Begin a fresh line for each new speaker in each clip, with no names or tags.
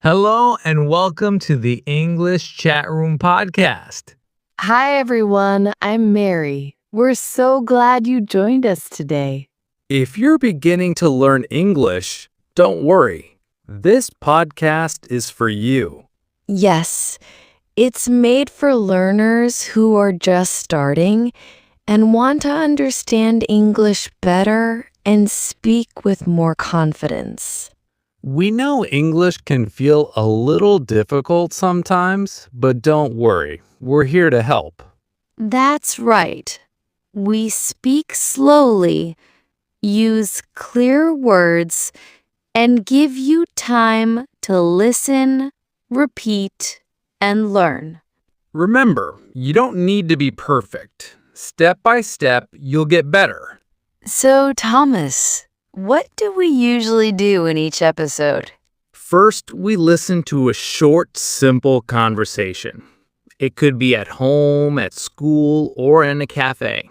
Hello and welcome to the English Chatroom podcast.
Hi, everyone. I'm Mary. We're so glad you joined us today.
If you're beginning to learn English, don't worry. This podcast is for you.
Yes, it's made for learners who are just starting and want to understand English better and speak with more confidence.
We know English can feel a little difficult sometimes, but don't worry. We're here to help.
That's right. We speak slowly, use clear words, and give you time to listen, repeat, and learn.
Remember, you don't need to be perfect. Step by step, you'll get better.
So, Thomas, what do we usually do in each episode?
First, we listen to a short, simple conversation. It could be at home, at school, or in a cafe.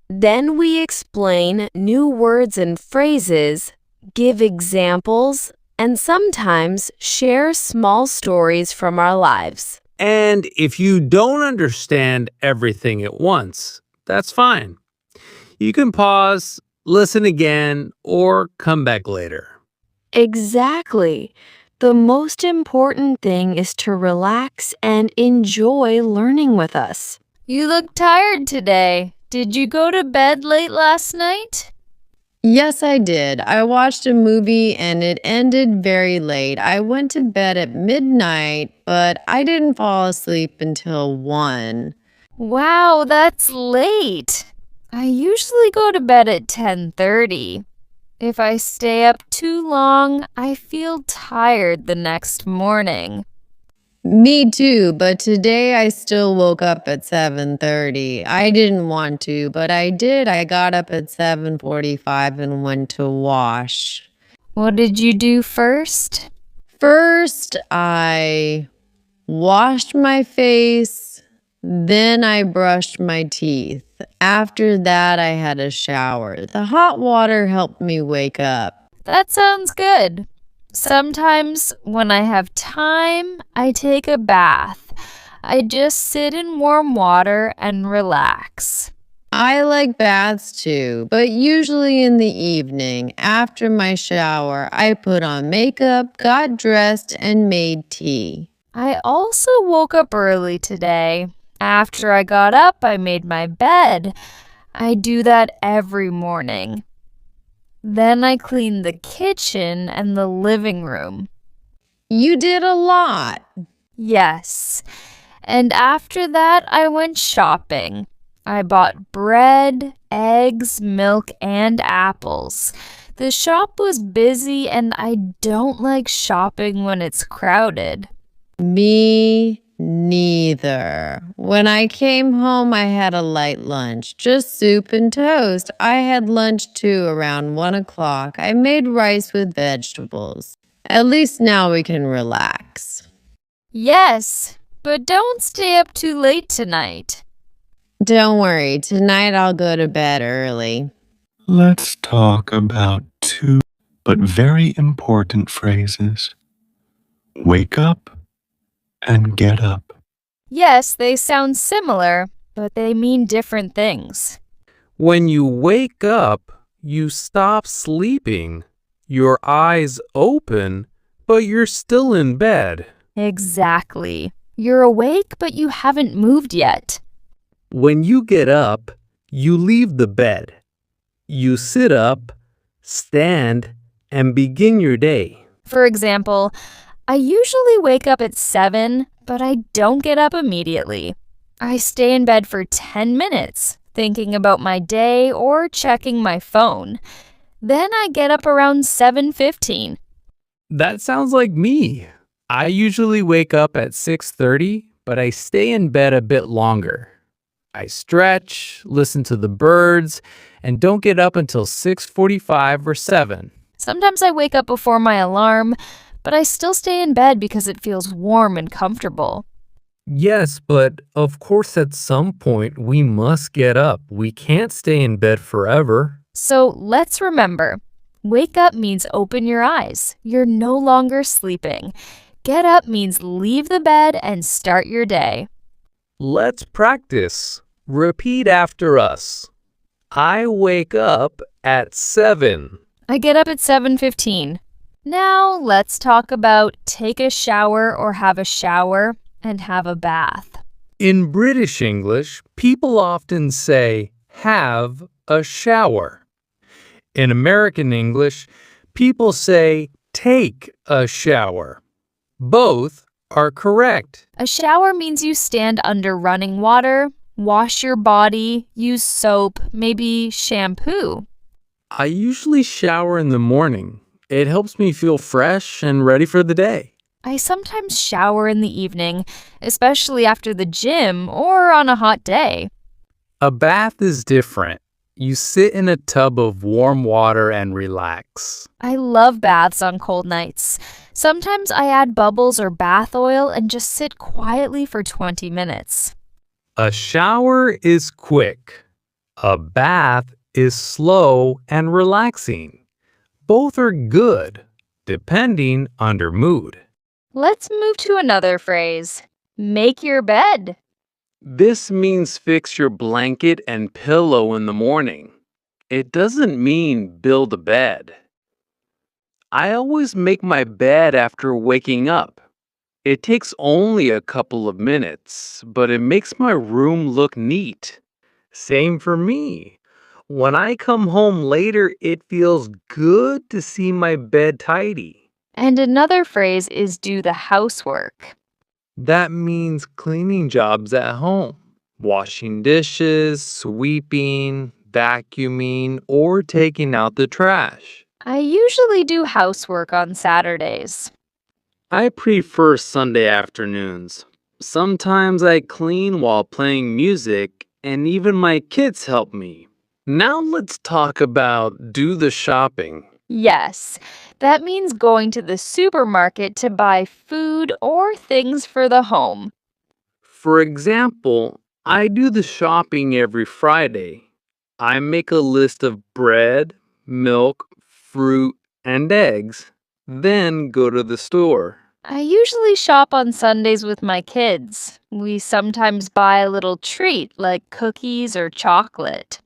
Then we explain new words and phrases, give examples, and sometimes share small stories from our lives.
And if you don't understand everything at once, that's fine. You can pause, listen again, or come back later.
Exactly. The most important thing is to relax and enjoy learning with us.
You look tired today. Did you go to bed late last night?
Yes, I did. I watched a movie and it ended very late. I went to bed at midnight, but I didn't fall asleep until 1.
Wow, that's late. I usually go to bed at 10:30. If I stay up too long, I feel tired the next morning.
Me too, but today I still woke up at 7:30. I didn't want to, but I did. I got up at 7:45 and went to wash.
What did you do first?
First, I washed my face, then I brushed my teeth. After that, I had a shower. The hot water helped me wake up.
That sounds good. Sometimes when I have time, I take a bath. I just sit in warm water and relax.
I like baths too, but usually in the evening. After my shower, I put on makeup, got dressed, and made tea.
I also woke up early today. After I got up, I made my bed. I do that every morning. Then I cleaned the kitchen and the living room.
You did a lot.
Yes. And after that, I went shopping. I bought bread, eggs, milk, and apples. The shop was busy, and I don't like shopping when it's crowded.
Me neither. When I came home, I had a light lunch, just soup and toast. I had lunch too around 1 o'clock. I made rice with vegetables. At least now we can relax.
Yes, but don't stay up too late tonight.
Don't worry, tonight I'll go to bed early.
Let's talk about two but very important phrases. Wake up and get up.
Yes, they sound similar, but they mean different things.
When you wake up, you stop sleeping. Your eyes open, but you're still in bed.
Exactly. You're awake, but you haven't moved yet.
When you get up, you leave the bed. You sit up, stand, and begin your day.
For example, I usually wake up at 7, but I don't get up immediately. I stay in bed for 10 minutes, thinking about my day or checking my phone. Then I get up around 7:15.
That sounds like me. I usually wake up at 6:30, but I stay in bed a bit longer. I stretch, listen to the birds, and don't get up until 6:45 or 7.
Sometimes I wake up before my alarm, but I still stay in bed because it feels warm and comfortable.
Yes, but of course at some point we must get up. We can't stay in bed forever.
So let's remember, wake up means open your eyes. You're no longer sleeping. Get up means leave the bed and start your day.
Let's practice. Repeat after us. I wake up at 7.
I get up at 7:15. Now let's talk about take a shower or have a shower and have a bath.
In British English, people often say have a shower. In American English, people say take a shower. Both are correct.
A shower means you stand under running water, wash your body, use soap, maybe shampoo.
I usually shower in the morning. It helps me feel fresh and ready for the day.
I sometimes shower in the evening, especially after the gym or on a hot day.
A bath is different. You sit in a tub of warm water and relax.
I love baths on cold nights. Sometimes I add bubbles or bath oil and just sit quietly for 20 minutes.
A shower is quick. A bath is slow and relaxing. Both are good, depending on your mood.
Let's move to another phrase. Make your bed.
This means fix your blanket and pillow in the morning. It doesn't mean build a bed. I always make my bed after waking up. It takes only a couple of minutes, but it makes my room look neat. Same for me. When I come home later, it feels good to see my bed tidy.
And another phrase is do the housework.
That means cleaning jobs at home, washing dishes, sweeping, vacuuming, or taking out the trash.
I usually do housework on Saturdays.
I prefer Sunday afternoons. Sometimes I clean while playing music, and even my kids help me. Now let's talk about do the shopping.
Yes, that means going to the supermarket to buy food or things for the home.
For example, I do the shopping every Friday. I make a list of bread, milk, fruit, and eggs, then go to the store.
I usually shop on Sundays with my kids. We sometimes buy a little treat like cookies or chocolate.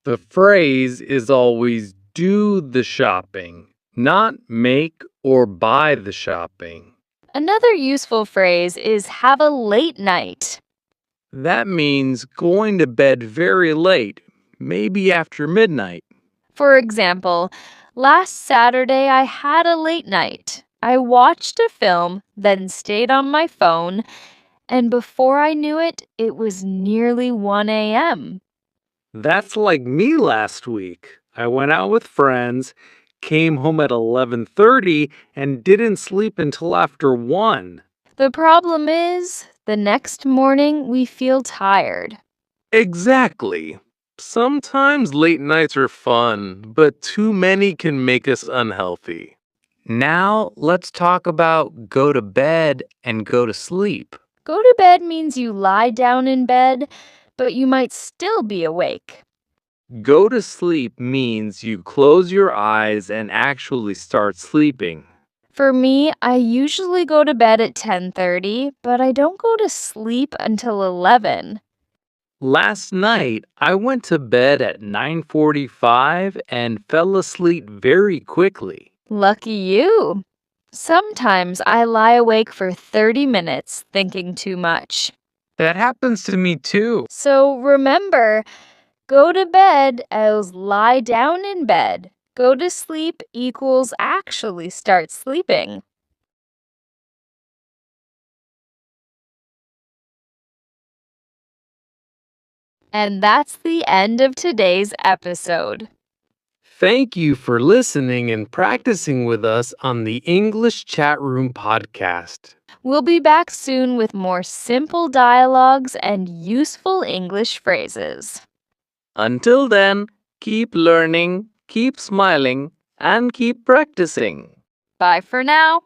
The phrase is always do the shopping, not make or buy the shopping.
Another useful phrase is have a late night.
That means going to bed very late, maybe after midnight.
For example, last Saturday I had a late night. I watched a film, then stayed on my phone, and before I knew it, it was nearly 1 a.m.
That's like me last week. I went out with friends, came home at 11:30, and didn't sleep until after 1.
The problem is, the next morning we feel tired.
Exactly. Sometimes late nights are fun, but too many can make us unhealthy. Now let's talk about go to bed and go to sleep.
Go to bed means you lie down in bed, but you might still be awake.
Go to sleep means you close your eyes and actually start sleeping.
For me, I usually go to bed at 10:30, but I don't go to sleep until 11.
Last night, I went to bed at 9:45 and fell asleep very quickly.
Lucky you. Sometimes I lie awake for 30 minutes thinking too much.
That happens to me too.
So remember, go to bed as lie down in bed. Go to sleep equals actually start sleeping. And that's the end of today's episode.
Thank you for listening and practicing with us on the English Chatroom podcast.
We'll be back soon with more simple dialogues and useful English phrases.
Until then, keep learning, keep smiling, and keep practicing.
Bye for now.